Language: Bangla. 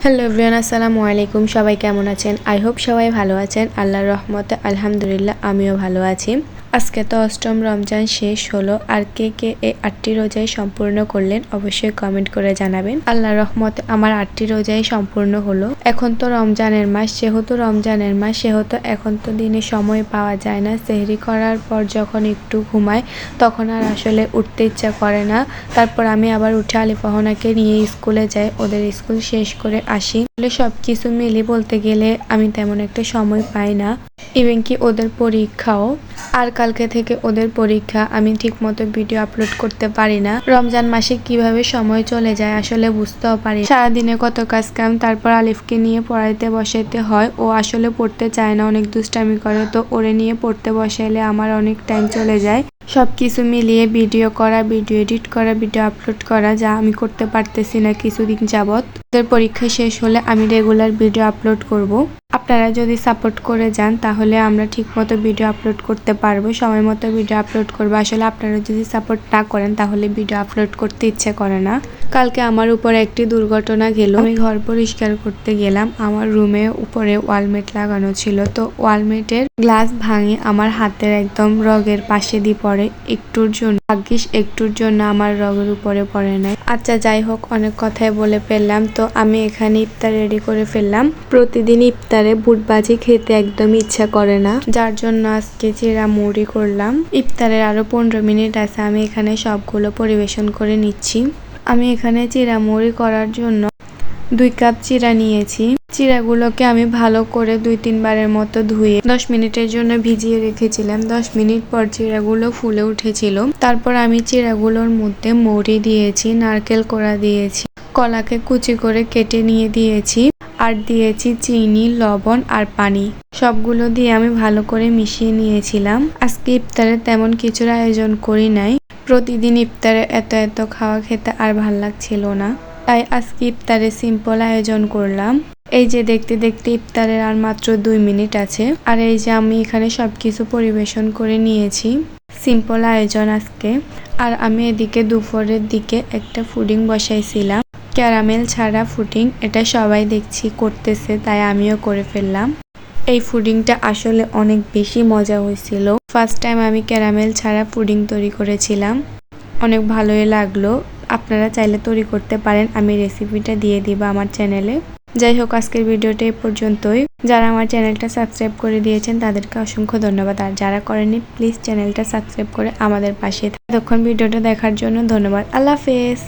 হ্যালো এভরিওয়ান, আসসালামু আলাইকুম। সবাই কেমন আছেন? আই হোপ সবাই ভালো আছেন। আল্লাহর রহমতে আলহামদুলিল্লাহ আমিও ভালো আছি। আজকে তো অষ্টম রমজান শেষ হলো। আর কে কে এই 8টি রোজাই সম্পূর্ণ করলেন অবশ্যই কমেন্ট করে জানাবেন। আল্লাহর রহমতে আমার 8টি রোজাই সম্পূর্ণ হলো। এখন তো রমজানের মাস, সেহেতু এখন তো দিনে সময় পাওয়া যায় না। সেহরি করার পর যখন একটু ঘুমাই তখন আর আসলে উঠতে ইচ্ছা করে না। তারপর আমি আবার উঠে আলিফাহনাকে নিয়ে স্কুলে যাই, ওদের স্কুল শেষ করে আসি। সব কিছু মিলে বলতে গেলে আমি তেমন একটা সময় পাই না। ইভেন কি ওদের পরীক্ষাও, আর কালকে থেকে ওদের পরীক্ষা। আমি ঠিক মতো ভিডিও আপলোড করতে পারি না। রমজান মাসে কিভাবে সময় চলে যায় আসলে বুঝতেও পারি। সারাদিনে কত কাজ কাম, তারপর আলিফকে নিয়ে পড়াইতে বসাইতে হয়। ও আসলে পড়তে চায় না, অনেক দুষ্টামি করে, তো ওরে নিয়ে পড়তে বসাইলে আমার অনেক টাইম চলে যায়। সবকিছু মিলিয়ে ভিডিও করা, ভিডিও এডিট করা, ভিডিও আপলোড করা, যা আমি করতে পারতেছি না কিছুদিন যাবত। ওদের পরীক্ষা শেষ হলে আমি রেগুলার ভিডিও আপলোড করব। আপনারা যদি সাপোর্ট করে যান তাহলে আমরা ঠিক মতো ভিডিও আপলোড করতে পারবো, সময় মতো ভিডিও আপলোড করবো। আসলে আপনারা যদি সাপোর্ট না করেন তাহলে ভিডিও আপলোড করতে ইচ্ছে করে না। কালকে আমার উপরে একটি দুর্ঘটনা গেল। আমি ঘর পরিষ্কার করতে গেলাম, আমার রুমে উপরে ওয়ালমেট লাগানো ছিল, তো ওয়ালমেটের গ্লাস ভাঙে আমার হাতের একদম রগের পাশে দিয়ে পড়ে। একটুর জন্য আমার রগের উপরে পড়ে নাই। আচ্ছা যাই হোক, অনেক কথাই বলে ফেললাম। তো আমি এখানে ইফতার রেডি করে ফেললাম। প্রতিদিন ইফতারে বুটবাজি খেতে একদম ইচ্ছা করে না, যার জন্য আজকে চিরা মুড়ি করলাম। ইফতারের আরো 15 মিনিট আছে, আমি এখানে সবগুলো পরিবেশন করে নিচ্ছি। আমি এখানে চিরা মুড়ি করার জন্য 2 কাপ চিরা নিয়েছি। চিরাগুলোকে আমি ভালো করে 2-3 বারের মতো ধুয়ে 10 মিনিটের জন্য ভিজিয়ে রেখেছিলাম। 10 মিনিট পর চিরাগুলো ফুলে উঠেছিল। তারপর আমি চিরাগুলোর মধ্যে মৌরি দিয়েছি, নারকেল কোড়া দিয়েছি, কলাকে কুচি করে কেটে নিয়ে দিয়েছি, আর দিয়েছি চিনি, লবণ আর পানি। সবগুলো দিয়ে আমি ভালো করে মিশিয়ে নিয়েছিলাম। আজকে ইফতারে তেমন কিছুর আয়োজন করি নাই। প্রতিদিন ইফতারে এত খাওয়া খেতে আর ভাল লাগছিল না, তাই আজকে ইফতারে সিম্পল আয়োজন করলাম। এই যে দেখতে দেখতে ইফতারের আর মাত্র 2 মিনিট আছে। আর এই যে আমি এখানে সবকিছু পরিবেশন করে নিয়েছি। সিম্পল আয়োজন আজকে। আর আমি এদিকে দুপুরের দিকে একটা ফুডিং বসাইছিলাম, ক্যারামেল ছাড়া ফুডিং। এটা সবাই দেখছি করতেছে, তাই আমিও করে ফেললাম। এই ফুডিংটা আসলে অনেক বেশি মজা হয়েছিল। ফার্স্ট টাইম আমি ক্যারামেল ছাড়া ফুডিং তৈরি করেছিলাম, অনেক ভালোই লাগলো। আপনারা চাইলে তৈরি করতে পারেন, আমি রেসিপিটা দিয়ে দিব আমার চ্যানেলে। যাই হোক, আজকের ভিডিওটা এই পর্যন্তই। যারা আমার চ্যানেলটা সাবস্ক্রাইব করে দিয়েছেন তাদেরকে অসংখ্য ধন্যবাদ, আর যারা করেননি প্লিজ চ্যানেলটা সাবস্ক্রাইব করে আমাদের পাশে। এতক্ষণ ভিডিওটা দেখার জন্য ধন্যবাদ। আল্লাহ হাফেজ।